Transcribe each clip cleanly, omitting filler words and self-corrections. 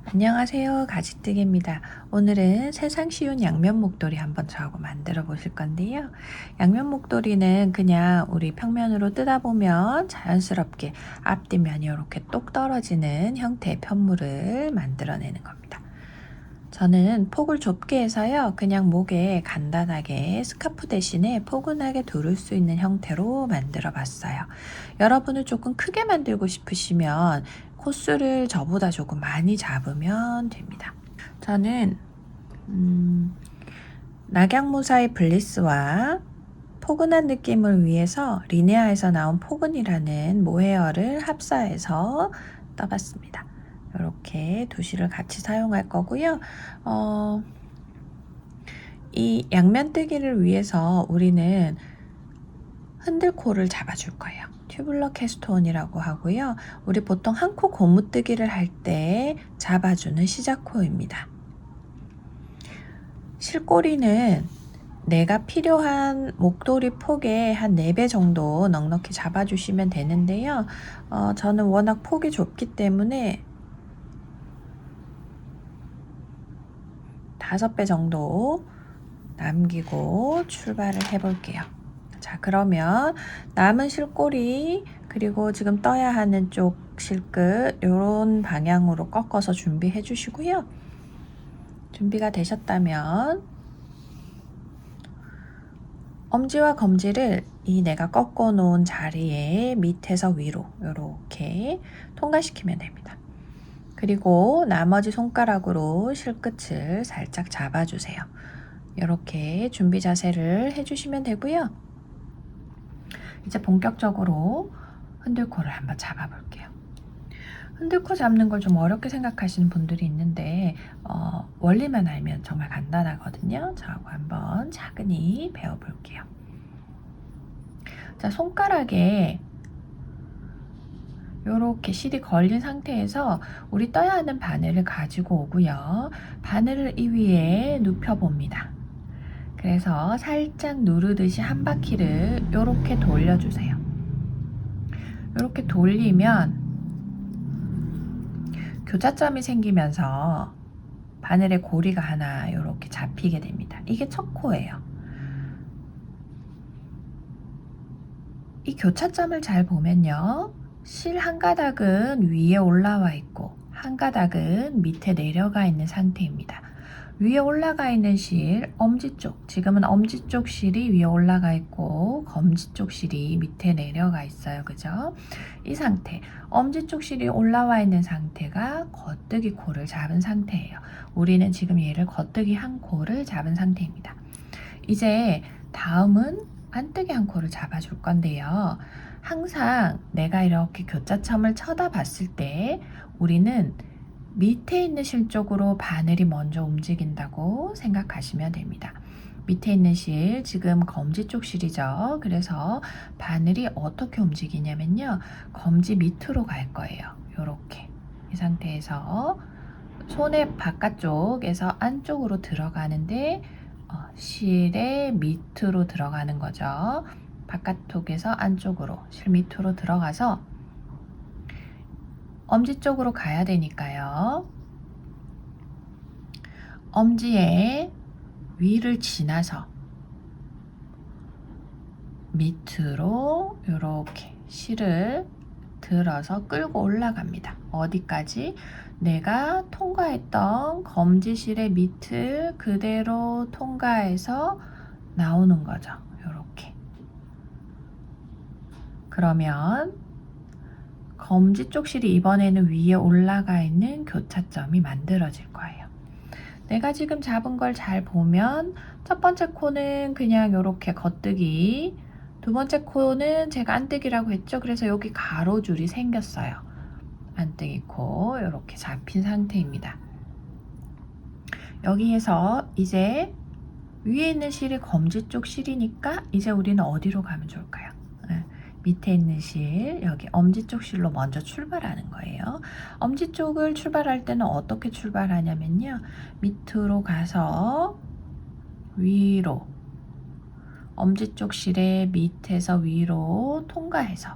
안녕하세요. 가지뜨기입니다. 오늘은 세상 쉬운 양면 목도리 한번 저하고 만들어 보실 건데요. 양면 목도리는 그냥 우리 평면으로 뜯어 보면 자연스럽게 앞뒷면이 이렇게 똑 떨어지는 형태의 편물을 만들어내는 겁니다. 저는 폭을 좁게 해서요. 그냥 목에 간단하게 스카프 대신에 포근하게 두를 수 있는 형태로 만들어 봤어요. 여러분은 조금 크게 만들고 싶으시면 코스를 저보다 조금 많이 잡으면 됩니다. 저는 낙양무사의 블리스와 포근한 느낌을 위해서 리네아에서 나온 포근이라는 모헤어를 합사해서 떠봤습니다. 이렇게 두 실을 같이 사용할 거고요. 이 양면뜨기를 위해서 우리는 흔들코를 잡아줄 거예요. 튜블러 캐스톤이라고 하고요. 우리 보통 한 코 고무뜨기를 할 때 잡아주는 시작코입니다. 실꼬리는 내가 필요한 목도리 폭의 한 4배 정도 넉넉히 잡아주시면 되는데요. 저는 워낙 폭이 좁기 때문에 5배 정도 남기고 출발을 해 볼게요. 자, 그러면 남은 실꼬리 그리고 지금 떠야 하는 쪽 실끝 이런 방향으로 꺾어서 준비해 주시고요. 준비가 되셨다면 엄지와 검지를 이 내가 꺾어 놓은 자리에 밑에서 위로 이렇게 통과시키면 됩니다. 그리고 나머지 손가락으로 실끝을 살짝 잡아주세요. 이렇게 준비 자세를 해주시면 되고요. 이제 본격적으로 흔들코를 한번 잡아볼게요. 흔들코 잡는 걸 좀 어렵게 생각하시는 분들이 있는데 원리만 알면 정말 간단하거든요. 저하고 한번 차근히 배워볼게요. 자, 손가락에 이렇게 실이 걸린 상태에서 우리 떠야 하는 바늘을 가지고 오고요. 바늘을 이 위에 눕혀봅니다. 그래서 살짝 누르듯이 한 바퀴를 이렇게 돌려주세요. 이렇게 돌리면 교차점이 생기면서 바늘의 고리가 하나 이렇게 잡히게 됩니다. 이게 첫 코예요. 이 교차점을 잘 보면요. 실 한 가닥은 위에 올라와 있고 한 가닥은 밑에 내려가 있는 상태입니다. 위에 올라가 있는 실, 엄지쪽, 지금은 엄지쪽 실이 위에 올라가 있고 검지쪽 실이 밑에 내려가 있어요. 그죠? 이 상태, 엄지쪽 실이 올라와 있는 상태가 겉뜨기 코를 잡은 상태예요. 우리는 지금 얘를 겉뜨기 한 코를 잡은 상태입니다. 이제 다음은 안뜨기 한 코를 잡아줄 건데요. 항상 내가 이렇게 교차점을 쳐다봤을 때 우리는 밑에 있는 실 쪽으로 바늘이 먼저 움직인다고 생각하시면 됩니다. 밑에 있는 실, 지금 검지 쪽 실이죠. 그래서 바늘이 어떻게 움직이냐면요. 검지 밑으로 갈 거예요. 요렇게. 이 상태에서 손의 바깥쪽에서 안쪽으로 들어가는데 실의 밑으로 들어가는 거죠. 바깥쪽에서 안쪽으로, 실 밑으로 들어가서 엄지 쪽으로 가야 되니까요. 엄지의 위를 지나서 밑으로 이렇게 실을 들어서 끌고 올라갑니다. 어디까지? 내가 통과했던 검지실의 밑을 그대로 통과해서 나오는 거죠. 이렇게. 그러면 검지 쪽 실이 이번에는 위에 올라가 있는 교차점이 만들어질 거예요. 내가 지금 잡은 걸 잘 보면 첫 번째 코는 그냥 이렇게 겉뜨기, 두 번째 코는 제가 안뜨기라고 했죠. 그래서 여기 가로줄이 생겼어요. 안뜨기 코 이렇게 잡힌 상태입니다. 여기에서 이제 위에 있는 실이 검지 쪽 실이니까 이제 우리는 어디로 가면 좋을까요? 밑에 있는 실, 여기 엄지 쪽 실로 먼저 출발하는 거예요. 엄지 쪽을 출발할 때는 어떻게 출발하냐면요. 밑으로 가서 위로, 엄지 쪽 실의 밑에서 위로 통과해서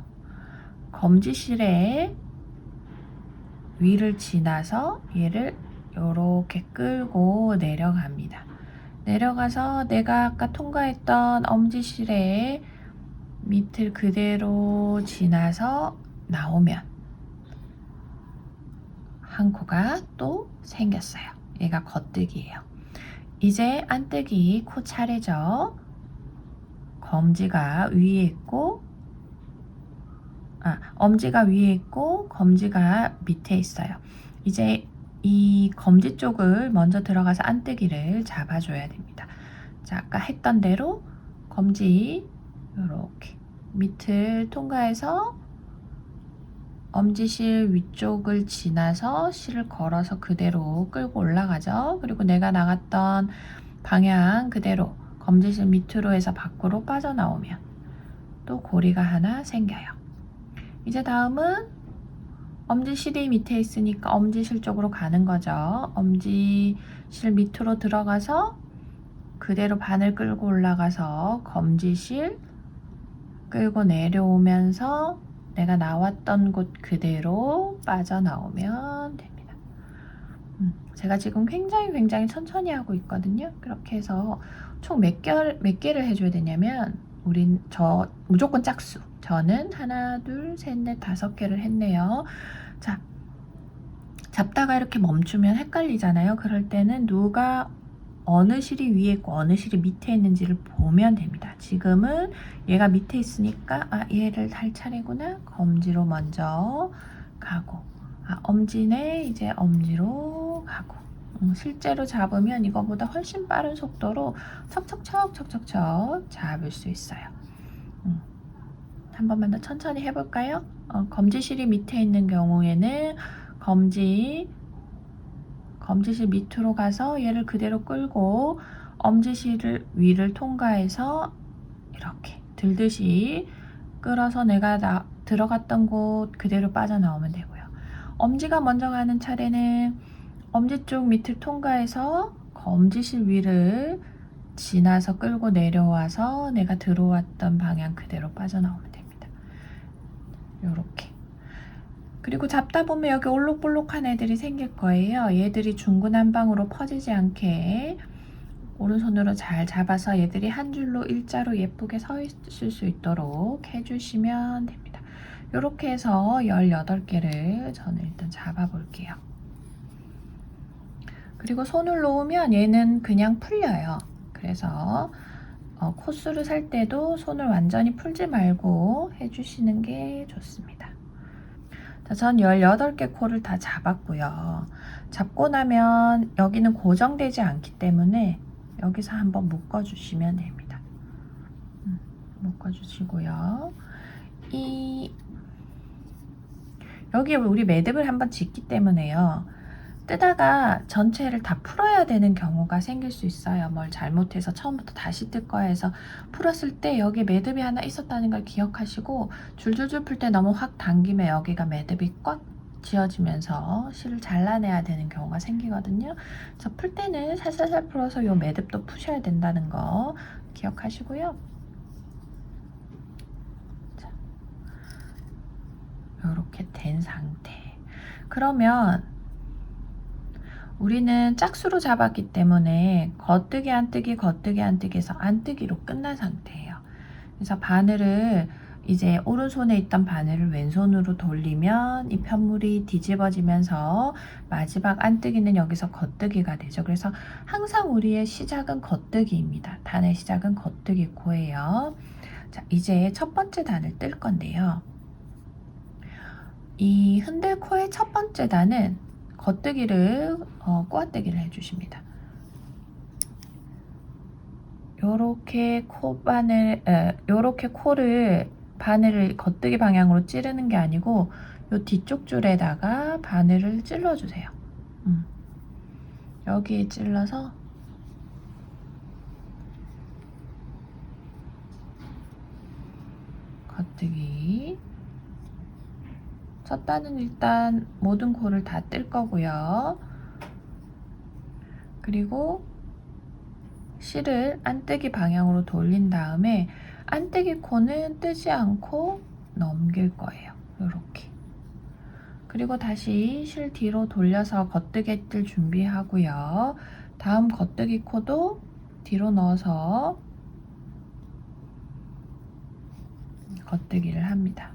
검지 실의 위를 지나서 얘를 이렇게 끌고 내려갑니다. 내려가서 내가 아까 통과했던 엄지실의 밑을 그대로 지나서 나오면 한 코가 또 생겼어요. 얘가 겉뜨기예요. 이제 안뜨기 코 차례죠. 검지가 위에 있고 엄지가 위에 있고 검지가 밑에 있어요. 이제 이 검지 쪽을 먼저 들어가서 안뜨기를 잡아줘야 됩니다. 자, 아까 했던 대로 검지 이렇게 밑을 통과해서 엄지실 위쪽을 지나서 실을 걸어서 그대로 끌고 올라가죠. 그리고 내가 나갔던 방향 그대로 검지실 밑으로 해서 밖으로 빠져나오면 또 고리가 하나 생겨요. 이제 다음은 엄지실이 밑에 있으니까 엄지실 쪽으로 가는 거죠. 엄지실 밑으로 들어가서 그대로 바늘 끌고 올라가서 검지실 끌고 내려오면서 내가 나왔던 곳 그대로 빠져나오면 됩니다. 제가 지금 굉장히 천천히 하고 있거든요. 그렇게 해서 총 몇 개를 해줘야 되냐면 저 무조건 짝수. 저는 하나, 둘, 셋, 넷, 5개를 했네요. 자, 잡다가 이렇게 멈추면 헷갈리잖아요. 그럴 때는 누가 어느 실이 위에 있고 어느 실이 밑에 있는지를 보면 됩니다. 지금은 얘가 밑에 있으니까 얘를 할 차례구나. 검지로 먼저 가고 엄지네. 이제 엄지로 가고 실제로 잡으면 이거보다 훨씬 빠른 속도로 척척척 잡을 수 있어요. 한 번만 더 천천히 해볼까요? 검지실이 밑에 있는 경우에는 검지실 밑으로 가서 얘를 그대로 끌고 엄지실 위를 통과해서 이렇게 들듯이 끌어서 내가 들어갔던 곳 그대로 빠져나오면 되고요. 엄지가 먼저 가는 차례는 엄지 쪽 밑을 통과해서 검지실 위를 지나서 끌고 내려와서 내가 들어왔던 방향 그대로 빠져나오면 됩니다. 요렇게. 그리고 잡다 보면 여기 올록볼록한 애들이 생길 거예요. 얘들이 중구난방으로 퍼지지 않게 오른손으로 잘 잡아서 얘들이 한 줄로 일자로 예쁘게 서 있을 수 있도록 해주시면 됩니다. 이렇게 해서 18개를 저는 일단 잡아 볼게요. 그리고 손을 놓으면 얘는 그냥 풀려요. 그래서 코스를 살 때도 손을 완전히 풀지 말고 해주시는 게 좋습니다. 자, 전 18개 코를 다 잡았고요. 잡고 나면 여기는 고정되지 않기 때문에 여기서 한번 묶어주시면 됩니다. 묶어주시고요. 여기에 우리 매듭을 한번 짓기 때문에요. 뜨다가 전체를 다 풀어야 되는 경우가 생길 수 있어요. 뭘 잘못해서 처음부터 다시 뜰 거야 해서 풀었을 때 여기에 매듭이 하나 있었다는 걸 기억하시고 줄줄줄 풀 때 너무 확 당기면 여기가 매듭이 꽉 지어지면서 실을 잘라내야 되는 경우가 생기거든요. 그래서 풀 때는 살살살 풀어서 이 매듭도 푸셔야 된다는 거 기억하시고요. 자, 이렇게 된 상태. 그러면 우리는 짝수로 잡았기 때문에 겉뜨기 안뜨기 겉뜨기 안뜨기에서 안뜨기로 끝난 상태예요. 그래서 바늘을 이제 오른손에 있던 바늘을 왼손으로 돌리면 이 편물이 뒤집어지면서 마지막 안뜨기는 여기서 겉뜨기가 되죠. 그래서 항상 우리의 시작은 겉뜨기입니다. 단의 시작은 겉뜨기 코예요. 자, 이제 첫 번째 단을 뜰 건데요. 이 흔들코의 첫 번째 단은 겉뜨기를 꼬아뜨기를 해주십니다. 요렇게 요렇게 코를 바늘을 겉뜨기 방향으로 찌르는 게 아니고 요 뒤쪽 줄에다가 바늘을 찔러주세요. 여기에 찔러서 겉뜨기. 첫 단은 일단 모든 코를 다 뜰 거고요. 그리고 실을 안뜨기 방향으로 돌린 다음에 안뜨기 코는 뜨지 않고 넘길 거예요. 이렇게. 그리고 다시 실 뒤로 돌려서 겉뜨기 뜰 준비하고요. 다음 겉뜨기 코도 뒤로 넣어서 겉뜨기를 합니다.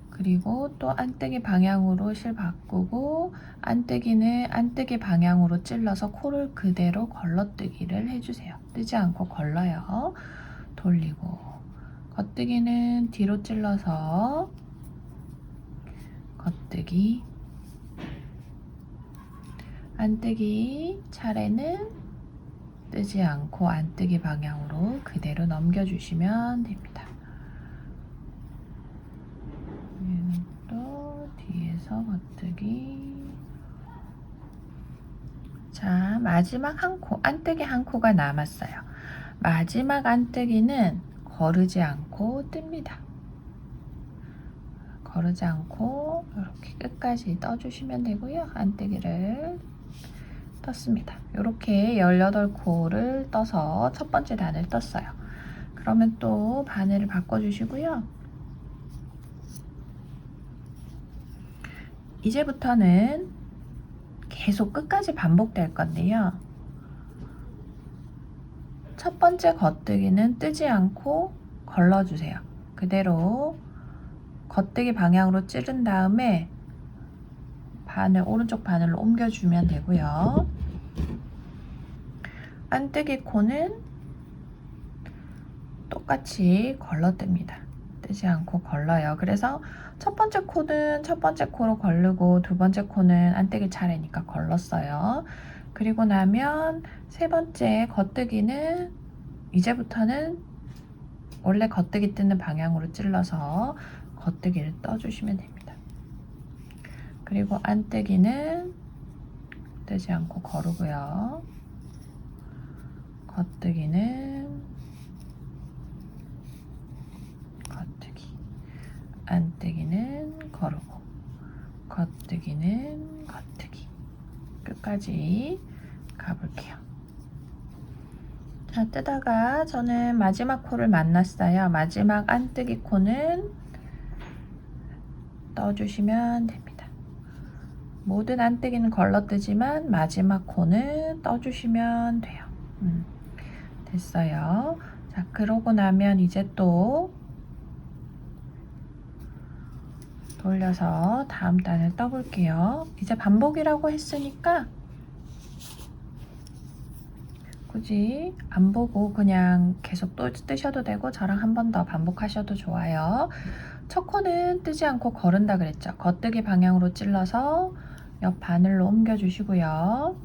그리고 또 안뜨기 방향으로 실 바꾸고 안뜨기는 안뜨기 방향으로 찔러서 코를 그대로 걸러뜨기를 해주세요. 뜨지 않고 걸러요. 돌리고 겉뜨기는 뒤로 찔러서 겉뜨기 안뜨기 차례는 뜨지 않고 안뜨기 방향으로 그대로 넘겨주시면 됩니다. 얘는 또 뒤에서 겉뜨기. 자, 마지막 한 코, 안뜨기 한 코가 남았어요. 마지막 안뜨기는 거르지 않고 뜹니다. 거르지 않고 이렇게 끝까지 떠주시면 되고요. 안뜨기를 떴습니다. 이렇게 18코를 떠서 첫 번째 단을 떴어요. 그러면 또 바늘을 바꿔주시고요. 이제부터는 계속 끝까지 반복될 건데요. 첫 번째 겉뜨기는 뜨지 않고 걸러주세요. 그대로 겉뜨기 방향으로 찌른 다음에 바늘, 오른쪽 바늘로 옮겨주면 되고요. 안뜨기 코는 똑같이 걸러뜹니다. 뜨지 않고 걸러요. 그래서 첫 번째 코는 첫 번째 코로 걸르고 두 번째 코는 안뜨기 차례니까 걸렀어요. 그리고 나면 세 번째 겉뜨기는 이제부터는 원래 겉뜨기 뜨는 방향으로 찔러서 겉뜨기를 떠주시면 됩니다. 그리고 안뜨기는 뜨지 않고 거르고요. 겉뜨기는 겉뜨기, 안뜨기는 거르고, 겉뜨기는 겉뜨기. 끝까지 가볼게요. 자, 뜨다가 저는 마지막 코를 만났어요. 마지막 안뜨기 코는 떠주시면 됩니다. 모든 안뜨기는 걸러뜨지만 마지막 코는 떠주시면 돼요. 됐어요. 자, 그러고 나면 이제 또 돌려서 다음 단을 떠볼게요. 이제 반복이라고 했으니까 굳이 안 보고 그냥 계속 또 뜨셔도 되고 저랑 한 번 더 반복하셔도 좋아요. 첫 코는 뜨지 않고 거른다 그랬죠. 겉뜨기 방향으로 찔러서 옆 바늘로 옮겨주시고요.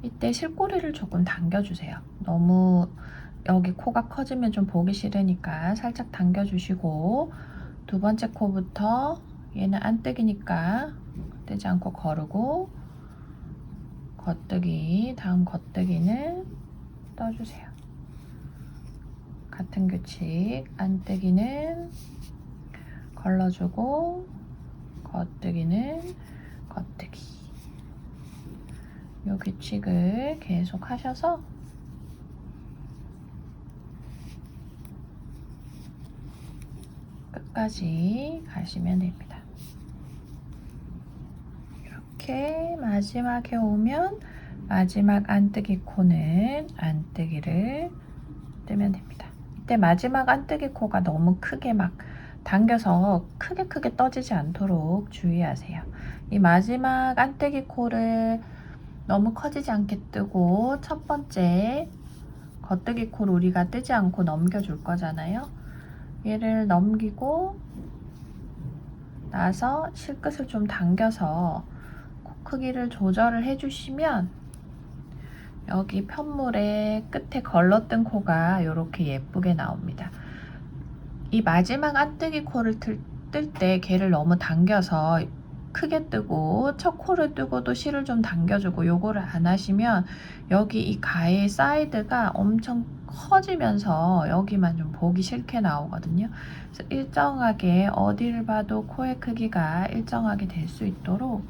이때 실꼬리를 조금 당겨주세요. 너무 여기 코가 커지면 좀 보기 싫으니까 살짝 당겨주시고 두 번째 코부터 얘는 안뜨기니까 뜨지 않고 거르고 겉뜨기, 다음 겉뜨기는 떠주세요. 같은 규칙, 안뜨기는 걸러주고 겉뜨기는 겉뜨기. 이 규칙을 계속 하셔서 끝까지 가시면 됩니다. 이렇게 마지막에 오면 마지막 안뜨기 코는 안뜨기를 뜨면 됩니다. 이때 마지막 안뜨기 코가 너무 크게 막 당겨서 크게 떠지지 않도록 주의하세요. 이 마지막 안뜨기 코를 너무 커지지 않게 뜨고 첫 번째 겉뜨기 코를 우리가 뜨지 않고 넘겨줄 거잖아요. 얘를 넘기고 나서 실끝을 좀 당겨서 코 크기를 조절을 해주시면 여기 편물의 끝에 걸러뜬 코가 이렇게 예쁘게 나옵니다. 이 마지막 안뜨기 코를 뜰 때 걔를 너무 당겨서 크게 뜨고 첫 코를 뜨고도 실을 좀 당겨주고 요거를 안 하시면 여기 이 가의 사이드가 엄청 커지면서 여기만 좀 보기 싫게 나오거든요. 그래서 일정하게 어디를 봐도 코의 크기가 일정하게 될 수 있도록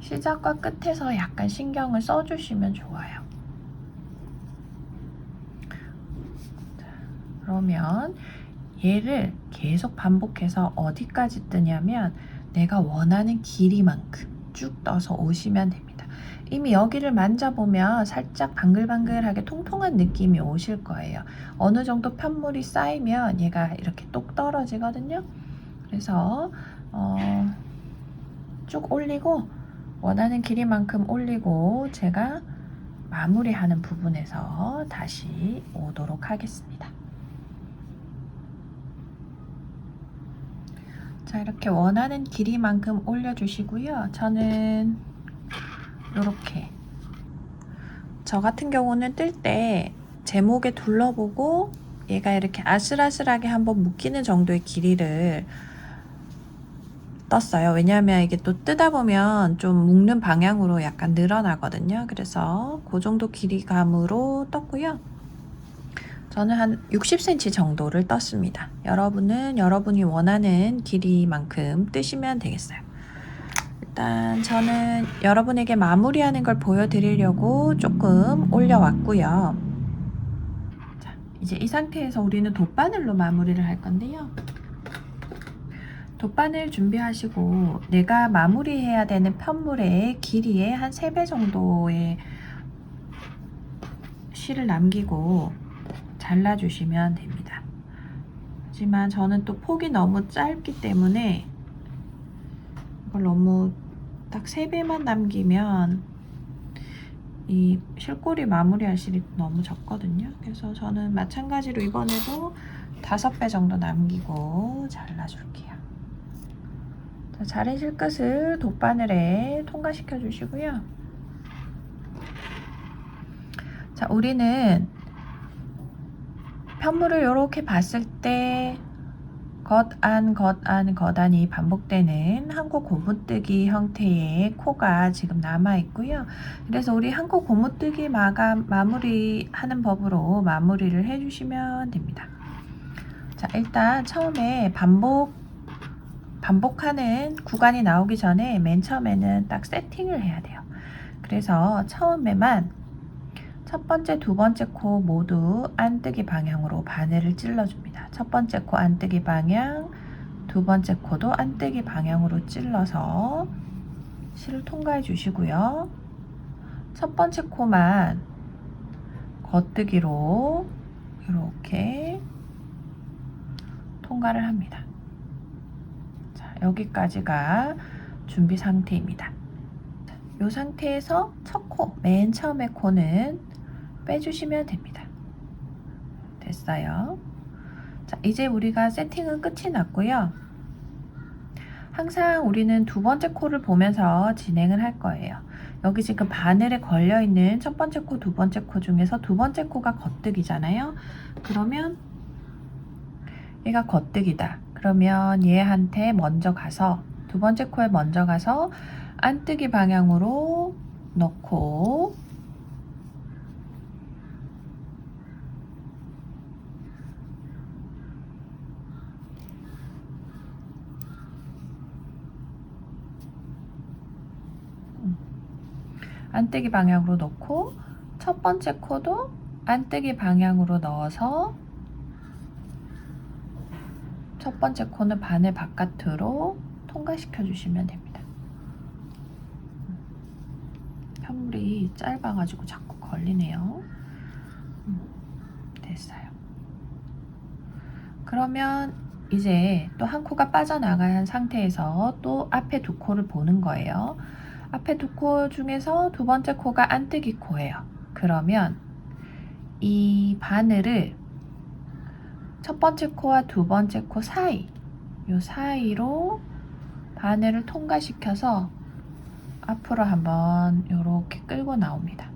시작과 끝에서 약간 신경을 써주시면 좋아요. 그러면 얘를 계속 반복해서 어디까지 뜨냐면 내가 원하는 길이만큼 쭉 떠서 오시면 됩니다. 이미 여기를 만져보면 살짝 방글방글하게 통통한 느낌이 오실 거예요. 어느 정도 편물이 쌓이면 얘가 이렇게 똑 떨어지거든요. 그래서 쭉 올리고 원하는 길이만큼 올리고 제가 마무리하는 부분에서 다시 오도록 하겠습니다. 자, 이렇게 원하는 길이만큼 올려주시고요. 저는 이렇게 저 같은 경우는 뜰 때 제목에 둘러보고 얘가 이렇게 아슬아슬하게 한번 묶이는 정도의 길이를 떴어요. 왜냐하면 이게 또 뜨다 보면 좀 묶는 방향으로 약간 늘어나거든요. 그래서 그 정도 길이감으로 떴고요. 저는 한 60cm 정도를 떴습니다. 여러분은 여러분이 원하는 길이만큼 뜨시면 되겠어요. 일단 저는 여러분에게 마무리하는 걸 보여드리려고 조금 올려왔고요. 자, 이제 이 상태에서 우리는 돗바늘로 마무리를 할 건데요. 돗바늘 준비하시고 내가 마무리해야 되는 편물의 길이의 한 3배 정도의 실을 남기고 잘라주시면 됩니다. 하지만 저는 또 폭이 너무 짧기 때문에 이걸 너무 딱 3배만 남기면 이 실꼬리 마무리할 실이 너무 적거든요. 그래서 저는 마찬가지로 이번에도 5배 정도 남기고 잘라줄게요. 자, 자른 실끝을 돗바늘에 통과시켜 주시고요. 자, 우리는 편물을 이렇게 봤을 때 겉안이 반복되는 한코 고무뜨기 형태의 코가 지금 남아 있고요. 그래서 우리 한코 고무뜨기 마무리하는 법으로 마무리를 해주시면 됩니다. 자, 일단 처음에 반복하는 구간이 나오기 전에 맨 처음에는 딱 세팅을 해야 돼요. 그래서 처음에만 첫 번째, 두 번째 코 모두 안뜨기 방향으로 바늘을 찔러줍니다. 첫 번째 코 안뜨기 방향, 두 번째 코도 안뜨기 방향으로 찔러서 실을 통과해 주시고요. 첫 번째 코만 겉뜨기로 이렇게 통과를 합니다. 자, 여기까지가 준비 상태입니다. 이 상태에서 첫 코, 맨 처음에 코는 빼주시면 됩니다. 됐어요. 자, 이제 우리가 세팅은 끝이 났고요. 항상 우리는 두 번째 코를 보면서 진행을 할 거예요. 여기 지금 바늘에 걸려있는 첫 번째 코, 두 번째 코 중에서 두 번째 코가 겉뜨기잖아요. 그러면 얘가 겉뜨기다. 그러면 얘한테 먼저 가서 두 번째 코에 먼저 가서 안뜨기 방향으로 넣고 안뜨기 방향으로 넣고 첫 번째 코도 안뜨기 방향으로 넣어서 첫 번째 코는 바늘 바깥으로 통과시켜 주시면 됩니다. 편물이 짧아가지고 자꾸 걸리네요. 됐어요. 그러면 이제 또 한 코가 빠져나간 상태에서 또 앞에 두 코를 보는 거예요. 앞에 두 코 중에서 두 번째 코가 안뜨기 코예요. 그러면 이 바늘을 첫 번째 코와 두 번째 코 사이, 요 사이로 바늘을 통과시켜서 앞으로 한번 이렇게 끌고 나옵니다.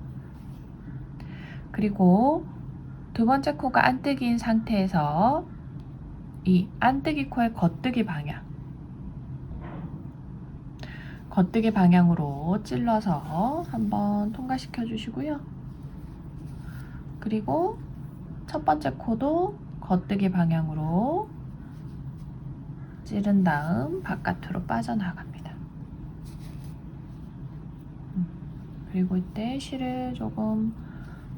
그리고 두 번째 코가 안뜨기인 상태에서 이 안뜨기 코의 겉뜨기 방향으로 찔러서 한번 통과시켜 주시고요. 그리고 첫 번째 코도 겉뜨기 방향으로 찌른 다음 바깥으로 빠져나갑니다. 그리고 이때 실을 조금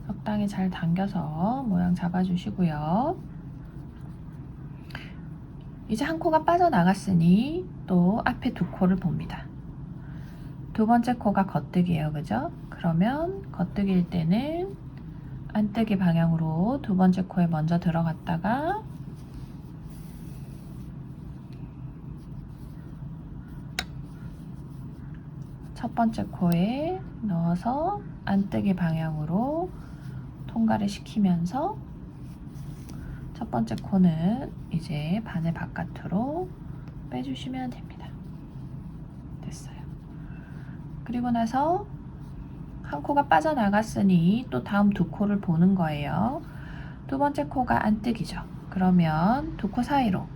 적당히 잘 당겨서 모양 잡아주시고요. 이제 한 코가 빠져나갔으니 또 앞에 두 코를 봅니다. 두 번째 코가 겉뜨기예요, 그죠? 그러면 겉뜨기일 때는 안뜨기 방향으로 두 번째 코에 먼저 들어갔다가 첫 번째 코에 넣어서 안뜨기 방향으로 통과를 시키면서 첫 번째 코는 이제 바늘 바깥으로 빼주시면 됩니다. 됐어요. 그리고 나서 한 코가 빠져나갔으니 또 다음 두 코를 보는 거예요. 두 번째 코가 안뜨기죠. 그러면 두 코 사이로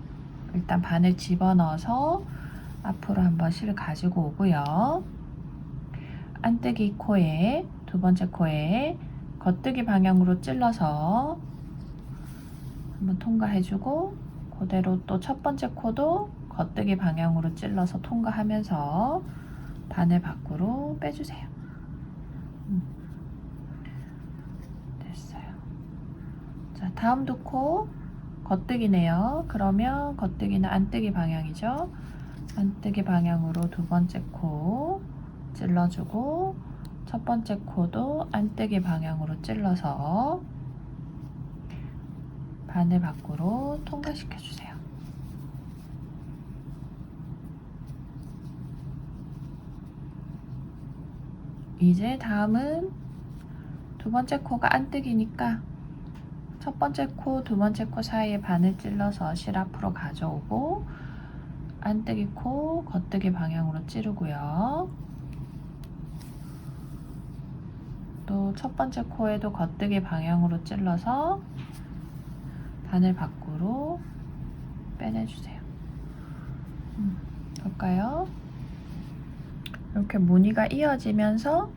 일단 바늘 집어넣어서 앞으로 한번 실을 가지고 오고요. 안뜨기 코에 두 번째 코에 겉뜨기 방향으로 찔러서 한번 통과해주고 그대로 또 첫 번째 코도 겉뜨기 방향으로 찔러서 통과하면서 바늘 밖으로 빼주세요. 됐어요. 자, 다음 두 코 겉뜨기네요. 그러면 겉뜨기는 안뜨기 방향이죠. 안뜨기 방향으로 두 번째 코 찔러주고 첫 번째 코도 안뜨기 방향으로 찔러서 바늘 밖으로 통과시켜 주세요. 이제 다음은 두 번째 코가 안뜨기니까 첫 번째 코, 두 번째 코 사이에 바늘 찔러서 실 앞으로 가져오고 안뜨기 코, 겉뜨기 방향으로 찌르고요. 또 첫 번째 코에도 겉뜨기 방향으로 찔러서 바늘 밖으로 빼내주세요. 볼까요? 이렇게 무늬가 이어지면서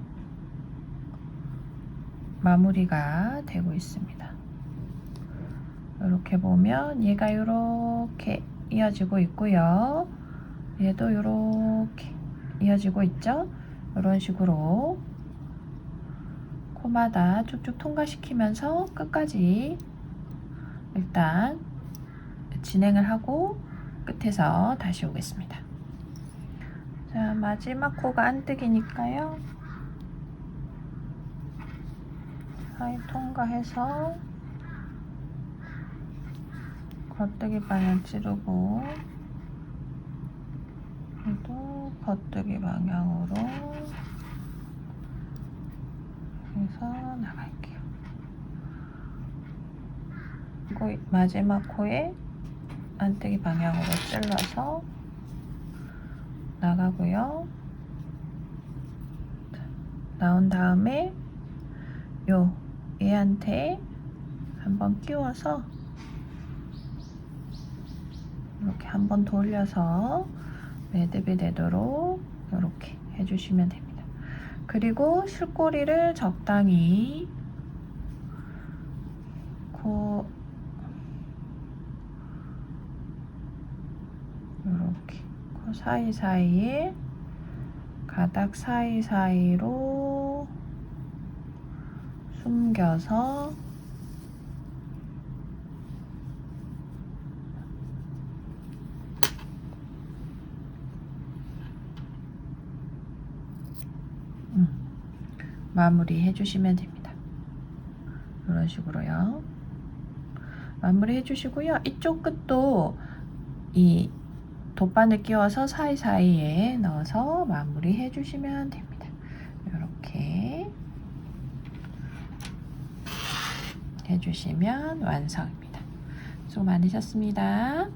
마무리가 되고 있습니다. 이렇게 보면 얘가 이렇게 이어지고 있고요. 얘도 이렇게 이어지고 있죠? 이런 식으로 코마다 쭉쭉 통과시키면서 끝까지 일단 진행을 하고 끝에서 다시 오겠습니다. 자, 마지막 코가 안뜨기니까요. 사이 통과해서 겉뜨기 방향 찌르고 또 겉뜨기 방향으로 해서 나갈게요. 그리고 마지막 코에 안뜨기 방향으로 찔러서 나가고요. 나온 다음에 얘한테 한번 끼워서 이렇게 한번 돌려서 매듭이 되도록 이렇게 해주시면 됩니다. 그리고 실꼬리를 적당히 이렇게 코 사이사이에 가닥 사이사이로 숨겨서 마무리 해주시면 됩니다. 이런 식으로요. 마무리 해주시고요. 이쪽 끝도 이 돗바늘 끼워서 사이사이에 넣어서 마무리 해주시면 됩니다. 이렇게 해주시면 완성입니다. 수고 많으셨습니다.